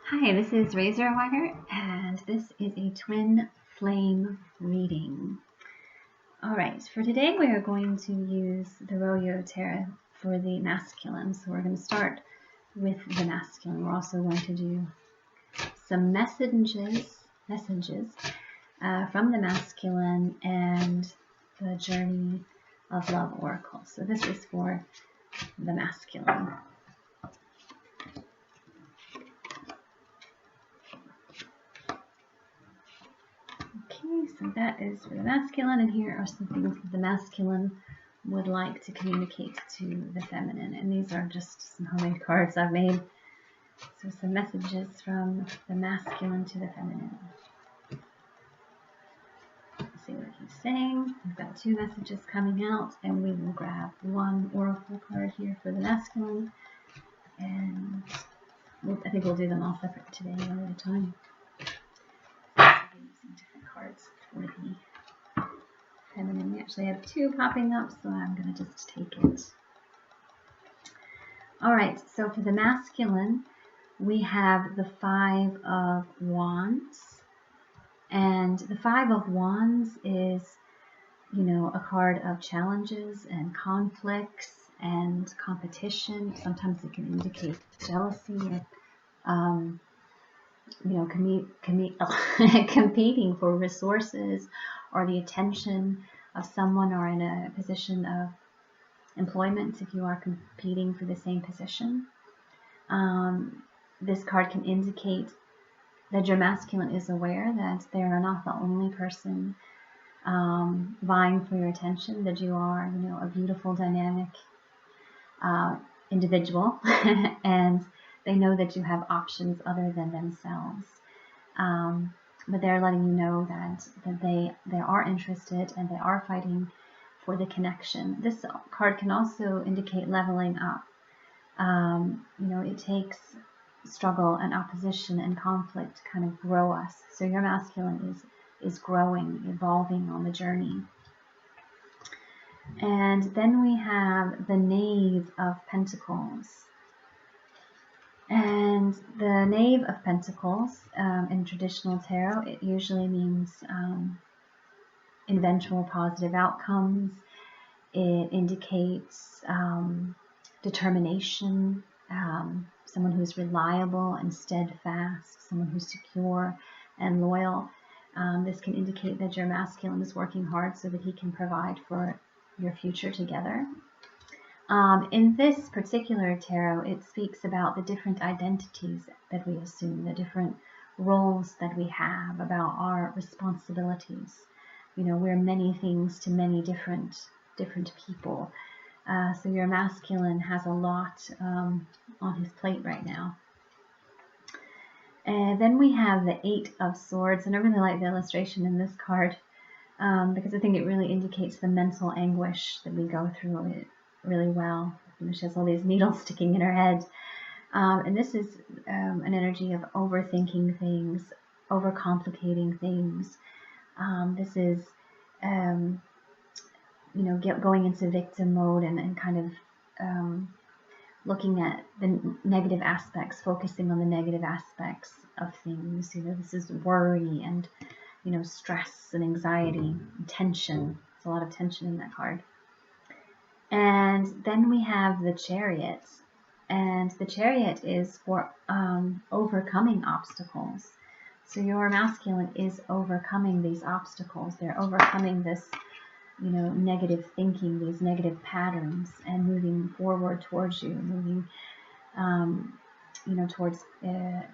Hi, this is Razorwire, and this is a twin flame reading. Alright, for today we are going to use the Royo tarot for the masculine. So we're going to start with the masculine. We're also going to do some messages from the masculine and the Journey of Love Oracle. So this is for the masculine. Okay, so that is for the masculine, and here are some things that the masculine would like to communicate to the feminine. And these are just some homemade cards I've made. So some messages from the masculine to the feminine. Let's see what he's saying. We've got two messages coming out, and we will grab one oracle card here for the masculine. And I think we'll do them all separate today, one at a time. Some different cards for the feminine. We actually have two popping up, so I'm going to just take it. Alright, so for the masculine, we have the Five of Wands. And the Five of Wands is, a card of challenges and conflicts and competition. Sometimes it can indicate jealousy or competing for resources or the attention of someone, or in a position of employment if you are competing for the same position. This card can indicate that your masculine is aware that they are not the only person vying for your attention, that you are, a beautiful, dynamic individual, and they know that you have options other than themselves. But they're letting you know that they are interested and they are fighting for the connection. This card can also indicate leveling up. It takes struggle and opposition and conflict to kind of grow us. So your masculine is growing, evolving on the journey. And then we have the Knave of Pentacles. And the Knave of Pentacles, in traditional tarot, it usually means eventual positive outcomes. It indicates determination, someone who's reliable and steadfast, someone who's secure and loyal. This can indicate that your masculine is working hard so that he can provide for your future together. In this particular tarot, it speaks about the different identities that we assume, the different roles that we have, about our responsibilities. We're many things to many different people. So your masculine has a lot on his plate right now. And then we have the Eight of Swords, and I really like the illustration in this card because I think it really indicates the mental anguish that we go through it really well. She has all these needles sticking in her head. And this is an energy of overthinking things, overcomplicating things. This is going into victim mode and kind of looking at the negative aspects, focusing on the negative aspects of things. This is worry and, stress and anxiety and tension. There's a lot of tension in that card. And then we have the Chariot. And the Chariot is for overcoming obstacles. So your masculine is overcoming these obstacles. They're overcoming this negative thinking, these negative patterns, and moving forward towards you, moving, towards the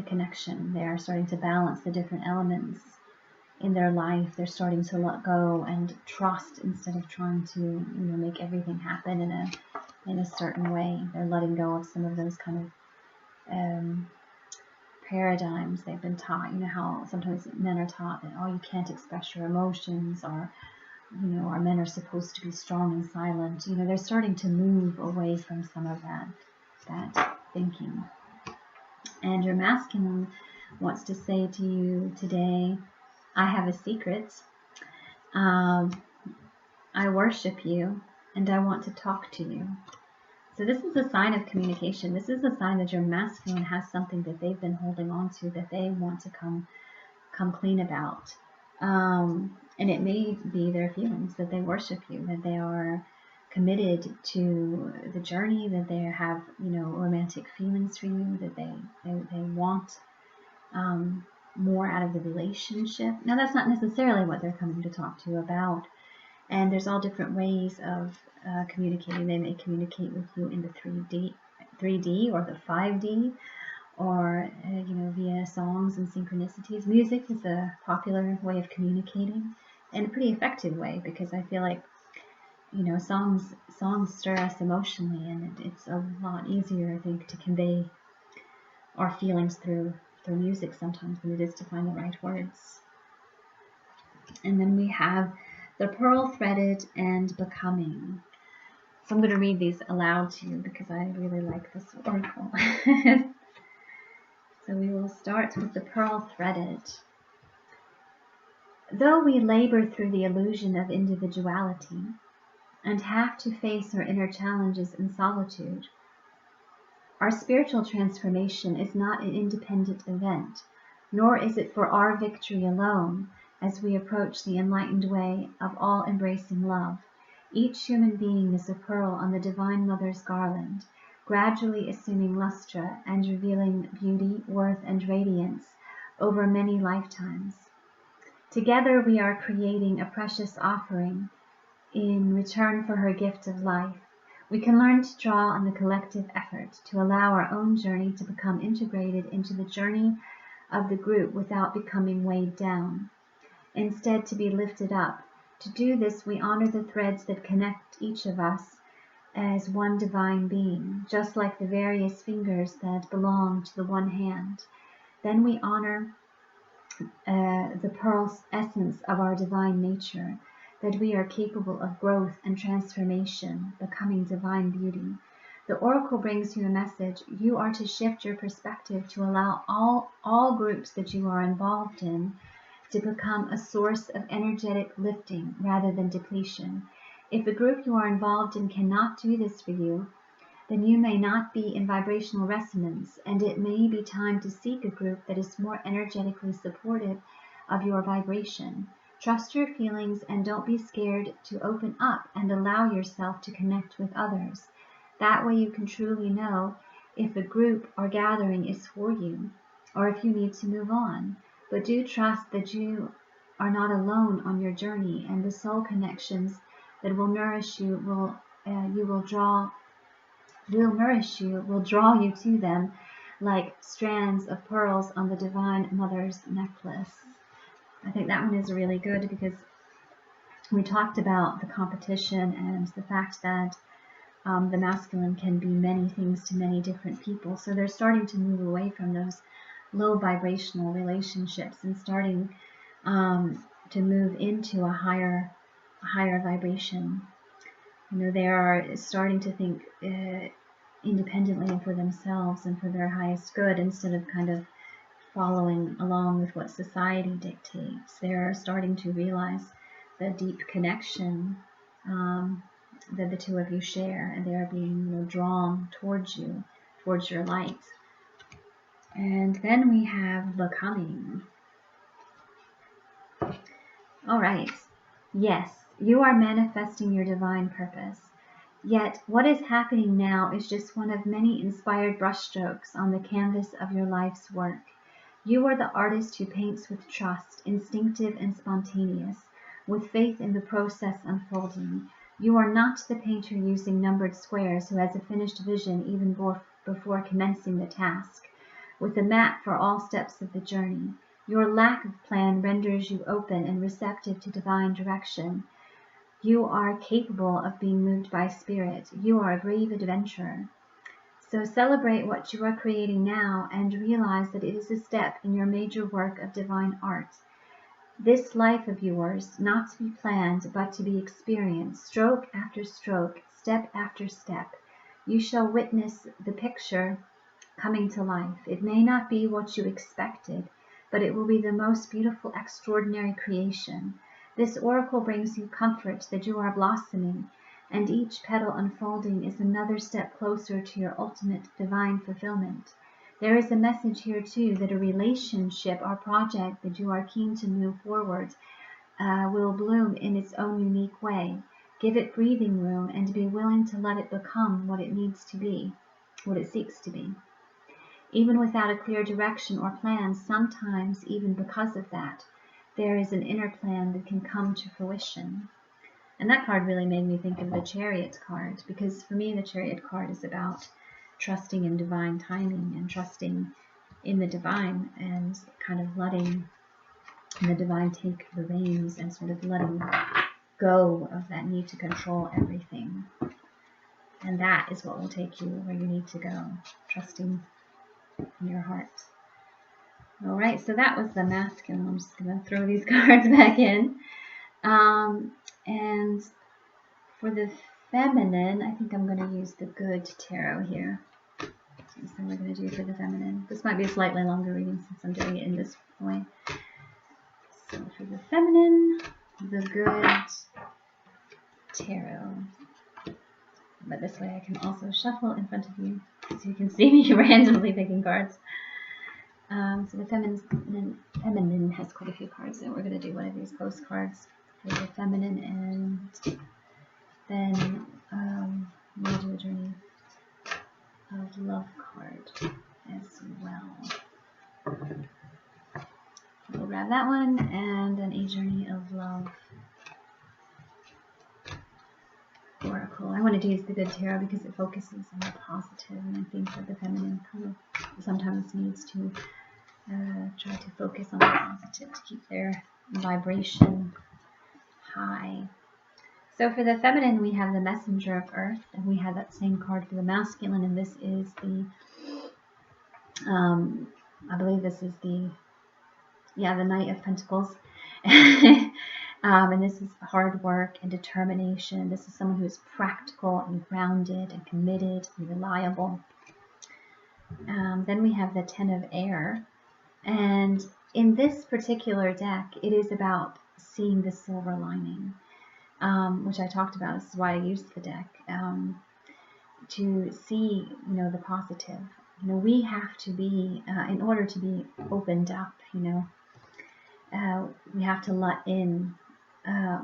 connection. They are starting to balance the different elements in their life. They're starting to let go and trust instead of trying to, make everything happen in a certain way. They're letting go of some of those kind of paradigms they've been taught. How sometimes men are taught that, you can't express your emotions, or our men are supposed to be strong and silent. They're starting to move away from some of that thinking. And your masculine wants to say to you today, I have a secret. I worship you, and I want to talk to you. So this is a sign of communication. This is a sign that your masculine has something that they've been holding on to that they want to come clean about. And it may be their feelings, that they worship you, that they are committed to the journey, that they have, romantic feelings for you, that they want more out of the relationship. Now, that's not necessarily what they're coming to talk to you about. And there's all different ways of communicating. They may communicate with you in the 3D or the 5D, or via songs and synchronicities. Music is a popular way of communicating, and a pretty effective way, because I feel like songs stir us emotionally, and it's a lot easier, I think, to convey our feelings through music sometimes than it is to find the right words. And then we have the pearl threaded and becoming. So I'm going to read these aloud to you because I really like this oracle. So we will start with the pearl threaded. Though we labor through the illusion of individuality and have to face our inner challenges in solitude, our spiritual transformation is not an independent event, nor is it for our victory alone as we approach the enlightened way of all-embracing love. Each human being is a pearl on the Divine Mother's garland, gradually assuming lustre and revealing beauty, worth, and radiance over many lifetimes. Together we are creating a precious offering in return for her gift of life. We can learn to draw on the collective effort to allow our own journey to become integrated into the journey of the group without becoming weighed down. Instead, to be lifted up. To do this, we honor the threads that connect each of us as one divine being, just like the various fingers that belong to the one hand. Then we honor the pearl's essence of our divine nature, that we are capable of growth and transformation, becoming divine beauty. The oracle brings you a message. You are to shift your perspective to allow all groups that you are involved in to become a source of energetic lifting rather than depletion. If a group you are involved in cannot do this for you, then you may not be in vibrational resonance, and it may be time to seek a group that is more energetically supportive of your vibration. Trust your feelings and don't be scared to open up and allow yourself to connect with others. That way you can truly know if a group or gathering is for you, or if you need to move on. But do trust that you are not alone on your journey, and the soul connections that will nourish you will draw you to them like strands of pearls on the Divine Mother's necklace. I think that one is really good because we talked about the competition and the fact that the masculine can be many things to many different people. So they're starting to move away from those low vibrational relationships and starting to move into a higher vibration. They are starting to think independently and for themselves and for their highest good, instead of kind of following along with what society dictates. They're starting to realize the deep connection that the two of you share, and they are being drawn towards you, towards your light. And then we have becoming. All right. Yes, you are manifesting your divine purpose. Yet, what is happening now is just one of many inspired brushstrokes on the canvas of your life's work. You are the artist who paints with trust, instinctive and spontaneous, with faith in the process unfolding. You are not the painter using numbered squares who has a finished vision even before commencing the task, with a map for all steps of the journey. Your lack of plan renders you open and receptive to divine direction. You are capable of being moved by spirit. You are a brave adventurer. So celebrate what you are creating now and realize that it is a step in your major work of divine art. This life of yours, not to be planned, but to be experienced, stroke after stroke, step after step. You shall witness the picture coming to life. It may not be what you expected, but it will be the most beautiful, extraordinary creation. This oracle brings you comfort that you are blossoming, And each petal unfolding is another step closer to your ultimate divine fulfillment. There is a message here too that a relationship or project that you are keen to move forward will bloom in its own unique way. Give it breathing room and be willing to let it become what it needs to be, what it seeks to be. Even without a clear direction or plan, sometimes even because of that, there is an inner plan that can come to fruition. And that card really made me think of the Chariot card, because for me the Chariot card is about trusting in divine timing and trusting in the divine and kind of letting the divine take the reins and sort of letting go of that need to control everything. And that is what will take you where you need to go, trusting in your heart. All right, so that was the masculine. I'm just going to throw these cards back in. And for the feminine, I think I'm going to use the good tarot here. That's what we're going to do for the feminine. This might be a slightly longer reading since I'm doing it in this way. So for the feminine, the good tarot. But this way I can also shuffle in front of you so you can see me randomly picking cards. So the feminine has quite a few cards, and we're going to do one of these postcards for the feminine, and then we'll do a journey of love card as well. We'll grab that one, and then a journey of love oracle. I wanted to use the good tarot because it focuses on the positive, and I think that the feminine kind of sometimes needs to try to focus on the positive to keep their vibration high. So for the feminine, we have the Messenger of Earth, and we have that same card for the masculine, and this is the, I believe this is the Knight of Pentacles. And this is hard work and determination. This is someone who is practical and grounded and committed and reliable. Then we have the Ten of Air. And in this particular deck, it is about seeing the silver lining, which I talked about. This is why I used the deck, to see, the positive. We have to be, in order to be opened up, we have to let in,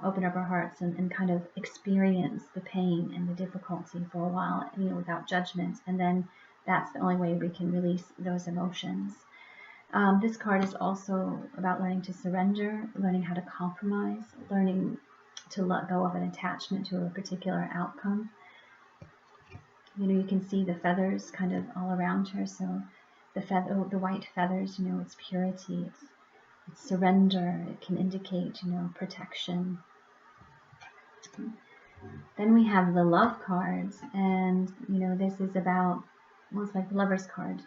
open up our hearts and kind of experience the pain and the difficulty for a while, without judgment. And then that's the only way we can release those emotions. This card is also about learning to surrender, learning how to compromise, learning to let go of an attachment to a particular outcome. You can see the feathers kind of all around her. So the white feathers, it's purity, it's surrender. It can indicate, protection. Then we have the love cards, and this is about, it's like the Lover's card.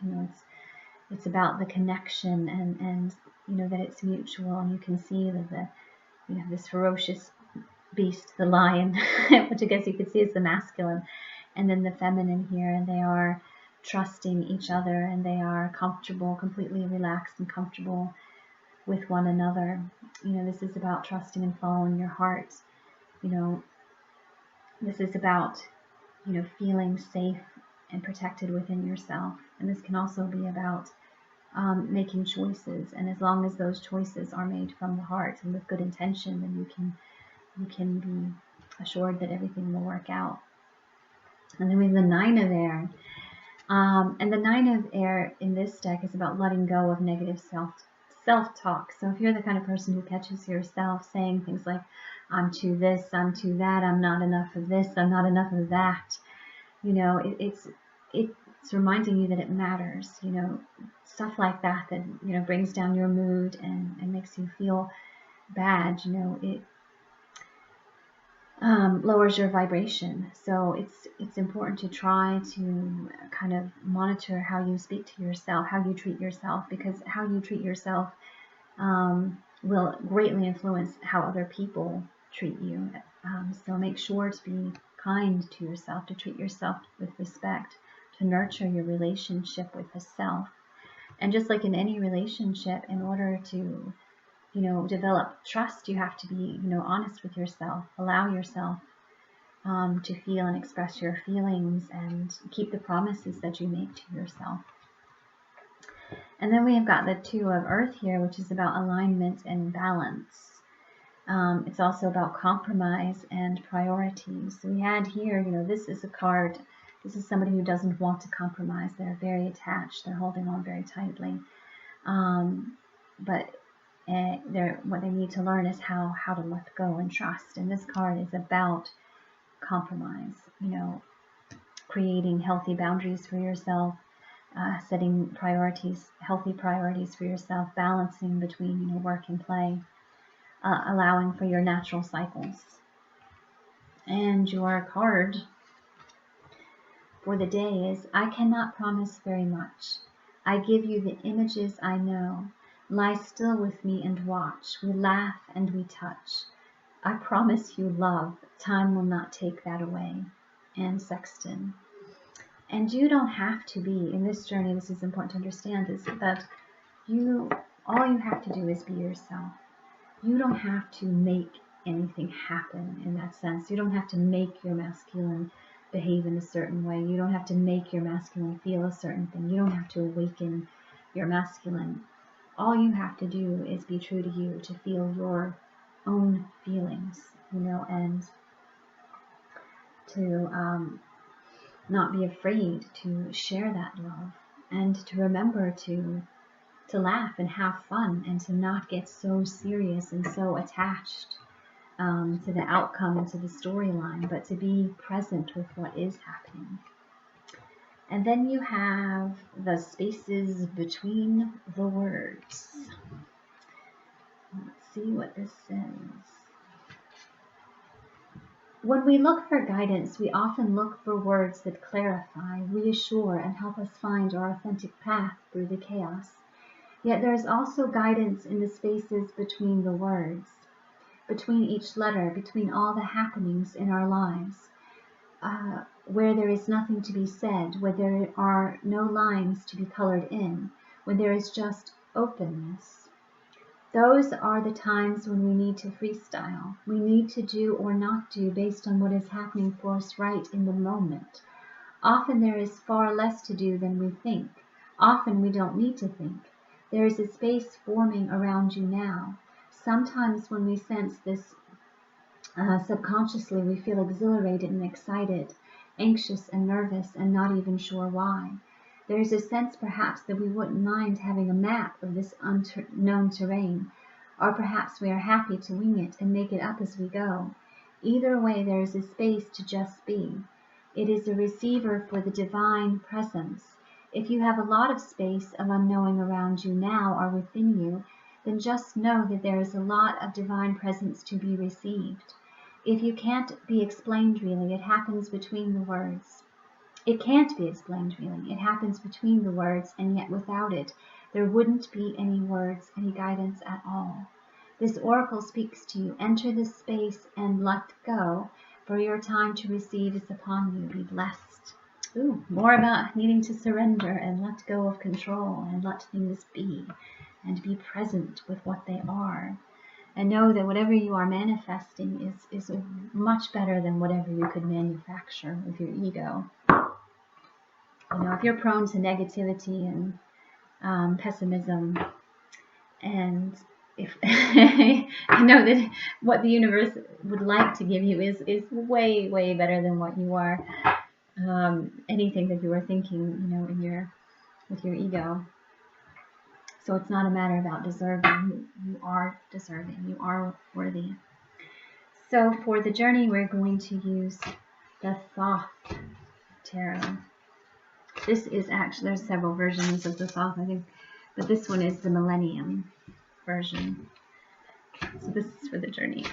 It's about the connection and that it's mutual, and you can see that this ferocious beast, the lion, which I guess you could see is the masculine, and then the feminine here, and they are trusting each other, and they are comfortable, completely relaxed and comfortable with one another. This is about trusting and following your heart. This is about feeling safe and protected within yourself, and this can also be about making choices, and as long as those choices are made from the heart and with good intention, then you can be assured that everything will work out. And then we have the Nine of Air, and the Nine of Air in this deck is about letting go of negative self-talk. So if you're the kind of person who catches yourself saying things like, I'm too this, I'm too that, I'm not enough of this, I'm not enough of that, it's reminding you that it matters, stuff like that brings down your mood and makes you feel bad, it lowers your vibration. So it's important to try to kind of monitor how you speak to yourself, how you treat yourself, because how you treat yourself will greatly influence how other people treat you. So make sure to be kind to yourself, to treat yourself with respect, to nurture your relationship with the self. And just like in any relationship, in order to develop trust, you have to be honest with yourself. Allow yourself to feel and express your feelings and keep the promises that you make to yourself. And then we have got the Two of Earth here, which is about alignment and balance. It's also about compromise and priorities. So we had here, this is a card. This is somebody who doesn't want to compromise. They're very attached. They're holding on very tightly. But what they need to learn is how to let go and trust. And this card is about compromise, creating healthy boundaries for yourself, setting healthy priorities for yourself, balancing between work and play, allowing for your natural cycles. And your card for the day is, I cannot promise very much. I give you the images I know. Lie still with me and watch. We laugh and we touch. I promise you love. Time will not take that away. And Sexton. And you don't have to be, in this journey, this is important to understand, is that all you have to do is be yourself. You don't have to make anything happen in that sense. You don't have to make your masculine behave in a certain way. You don't have to make your masculine feel a certain thing. You don't have to awaken your masculine. All you have to do is be true to you, to feel your own feelings, and to not be afraid to share that love, and to remember to laugh and have fun, and to not get so serious and so attached to the outcome and to the storyline, but to be present with what is happening. And then you have the spaces between the words. Let's see what this says. When we look for guidance, we often look for words that clarify, reassure, and help us find our authentic path through the chaos. Yet there is also guidance in the spaces between the words, between each letter, between all the happenings in our lives, where there is nothing to be said, where there are no lines to be colored in, when there is just openness. Those are the times when we need to freestyle. We need to do or not do based on what is happening for us right in the moment. Often there is far less to do than we think. Often we don't need to think. There is a space forming around you now. Sometimes when we sense this subconsciously, we feel exhilarated and excited, anxious and nervous, and not even sure why. There is a sense perhaps that we wouldn't mind having a map of this unknown terrain, or perhaps we are happy to wing it and make it up as we go. Either way, there is a space to just be. It is a receiver for the divine presence. If you have a lot of space of unknowing around you now or within you, then just know that there is a lot of divine presence to be received. If you can't be explained really, it happens between the words. It can't be explained really. It happens between the words, and yet without it, there wouldn't be any words, any guidance at all. This oracle speaks to you. Enter this space and let go, for your time to receive is upon you. Be blessed. Ooh, more about needing to surrender and let go of control and let things be, and be present with what they are. And know that whatever you are manifesting is much better than whatever you could manufacture with your ego. If you're prone to negativity and pessimism, and if I know that what the universe would like to give you is way, way better than what you are, anything that you are thinking, with your ego. So it's not a matter about deserving. You are deserving. You are worthy. So for the journey, we're going to use the Thoth tarot. This is actually, there's several versions of the Thoth, I think, but this one is the Millenium version. So this is for the journey.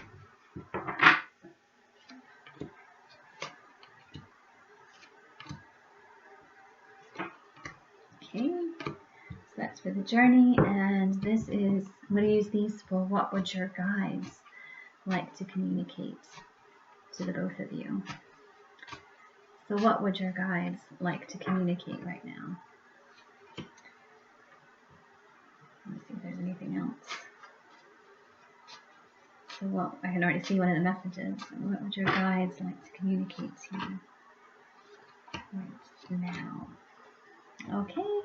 Okay, so that's for the journey, and this is, I'm going to use these for what would your guides like to communicate to the both of you. So what would your guides like to communicate right now? Let me see if there's anything else. So what, I can already see one of the messages. What would your guides like to communicate to you right now? Okay.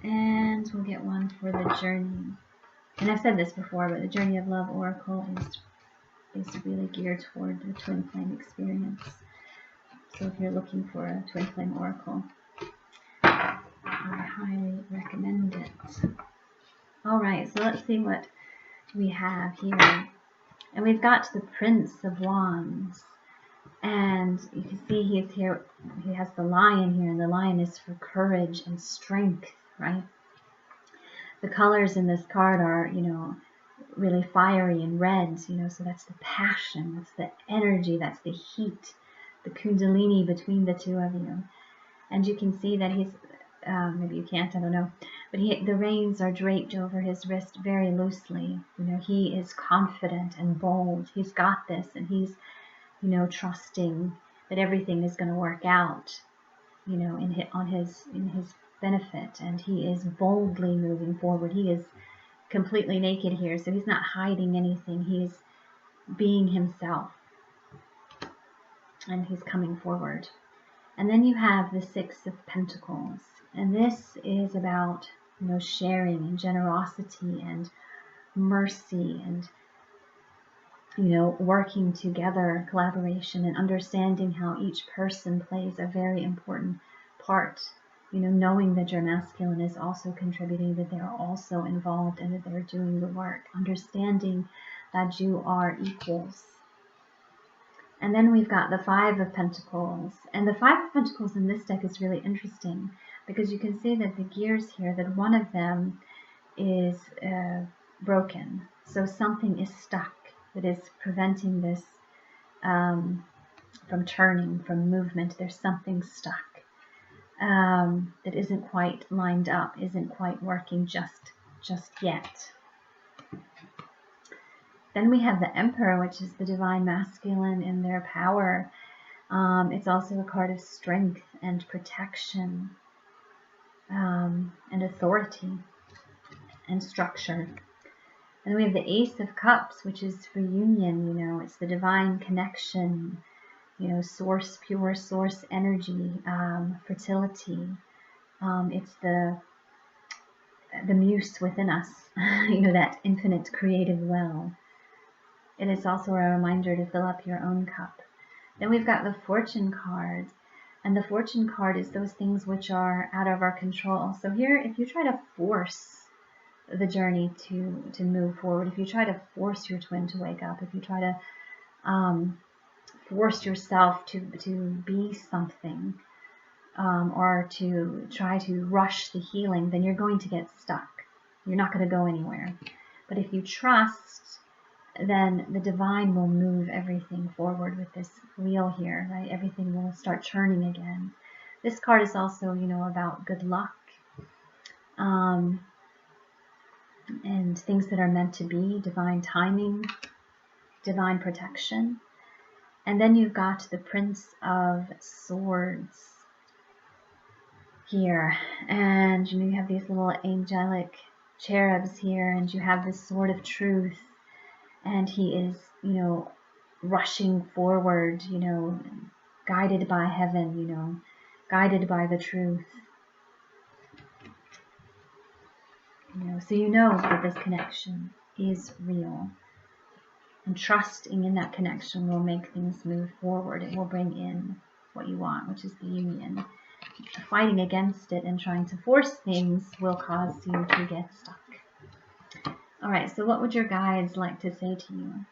And we'll get one for the journey. And I've said this before, but the Journey of Love Oracle is really geared toward the twin flame experience. So if you're looking for a twin flame oracle, I highly recommend it. All right, so let's see what we have here. And we've got the Prince of Wands. And you can see he's here, he has the lion here, and the lion is for courage and strength, right? The colors in this card are, you know, really fiery and reds, you know, so that's the passion, that's the energy, that's the heat, the kundalini between the two of you. And you can see that he's, maybe you can't, I don't know, but the reins are draped over his wrist very loosely. You know, he is confident and bold. He's got this, and he's, you know, trusting that everything is going to work out, you know, in his benefit, and he is boldly moving forward. He is completely naked here, so he's not hiding anything. He's being himself, and he's coming forward. And then you have the Six of Pentacles, and this is about, you know, sharing and generosity and mercy and, you know, working together, collaboration, and understanding how each person plays a very important part. You know, knowing that your masculine is also contributing, that they're also involved, and that they're doing the work. Understanding that you are equals. And then we've got the Five of Pentacles. And the Five of Pentacles in this deck is really interesting because you can see that the gears here, that one of them is broken. So something is stuck that is preventing this from turning, from movement. There's something stuck that isn't quite lined up, isn't quite working just yet. Then we have the Emperor, which is the divine masculine in their power. It's also a card of strength and protection and authority and structure. And then we have the Ace of Cups, which is for union. You know, it's the divine connection, you know, source, pure source energy, fertility. It's the muse within us, you know, that infinite creative well. It is also a reminder to fill up your own cup. Then we've got the Fortune card. And the Fortune card is those things which are out of our control. So here, if you try to force the journey to move forward, if you try to force your twin to wake up, if you try to force yourself to be something, or to try to rush the healing, then you're going to get stuck. You're not going to go anywhere. But if you trust, then the divine will move everything forward with this wheel here, right? Everything will start churning again. This card is also, you know, about good luck, and things that are meant to be, divine timing, divine protection. And then you've got the Prince of Swords here, and you know, you have these little angelic cherubs here, and you have this sword of truth, and he is, you know, rushing forward, you know, guided by heaven, you know, guided by the truth. You know, so you know that this connection is real. And trusting in that connection will make things move forward. It will bring in what you want, which is the union. Fighting against it and trying to force things will cause you to get stuck. All right, so what would your guides like to say to you?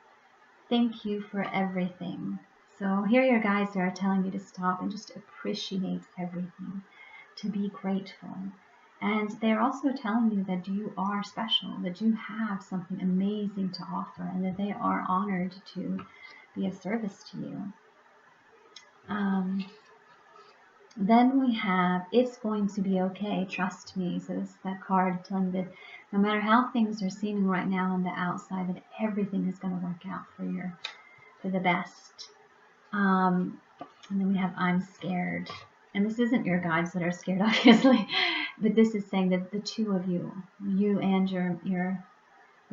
Thank you for everything. So here your guides are telling you to stop and just appreciate everything, to be grateful. And they're also telling you that you are special, that you have something amazing to offer, and that they are honored to be of service to you. Then we have, it's going to be okay, trust me. So this is that card telling you that no matter how things are seeming right now on the outside, that everything is going to work out for the best. And then we have, I'm scared. And this isn't your guides that are scared, obviously, but this is saying that the two of you, you and your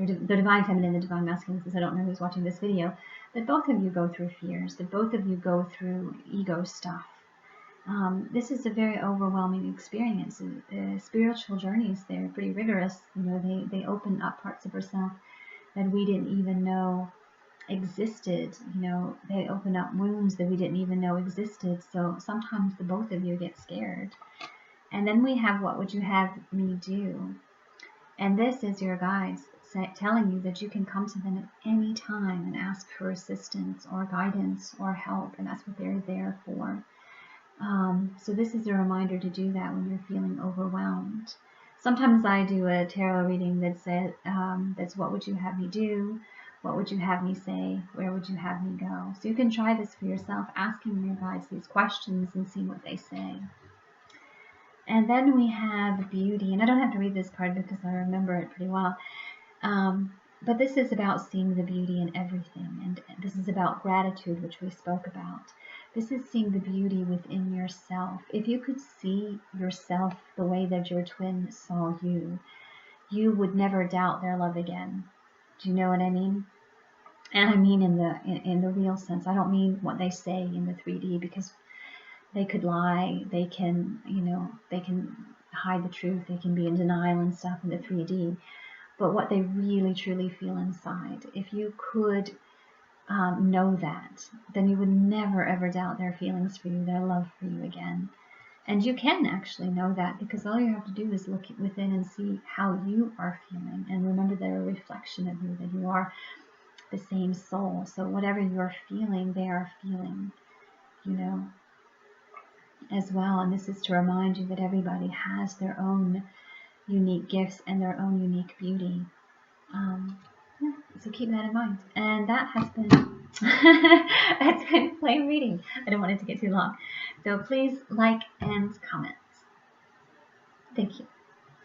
the divine feminine, the divine masculine, since I don't know who's watching this video, that both of you go through fears, that both of you go through ego stuff. This is a very overwhelming experience. Spiritual journeys, they're pretty rigorous. You know, they open up parts of ourselves that we didn't even know existed. You know, they open up wounds that we didn't even know existed. So sometimes the both of you get scared. And then we have what would you have me do? And this is your guides telling you that you can come to them at any time and ask for assistance or guidance or help, and that's what they're there for. So this is a reminder to do that when you're feeling overwhelmed. Sometimes I do a tarot reading that says, that's what would you have me do? What would you have me say? Where would you have me go? So you can try this for yourself, asking your guides these questions and see what they say. And then we have beauty, and I don't have to read this card because I remember it pretty well. But this is about seeing the beauty in everything, and this is about gratitude, which we spoke about. This is seeing the beauty within yourself. If you could see yourself the way that your twin saw you, you would never doubt their love again. Do you know what I mean? And I mean in the real sense. I don't mean what they say in the 3D, because they could lie, they can, you know, they can hide the truth, they can be in denial and stuff in the 3D. But what they really truly feel inside, if you could know that, then you would never ever doubt their feelings for you, their love for you again. And you can actually know that, because all you have to do is look within and see how you are feeling, and remember they're a reflection of you, that you are the same soul. So whatever you're feeling, they are feeling, you know, as well. And this is to remind you that everybody has their own unique gifts and their own unique beauty. Yeah, so keep that in mind. And that has been that's been flame reading. I don't want it to get too long, so please like and comment. Thank you.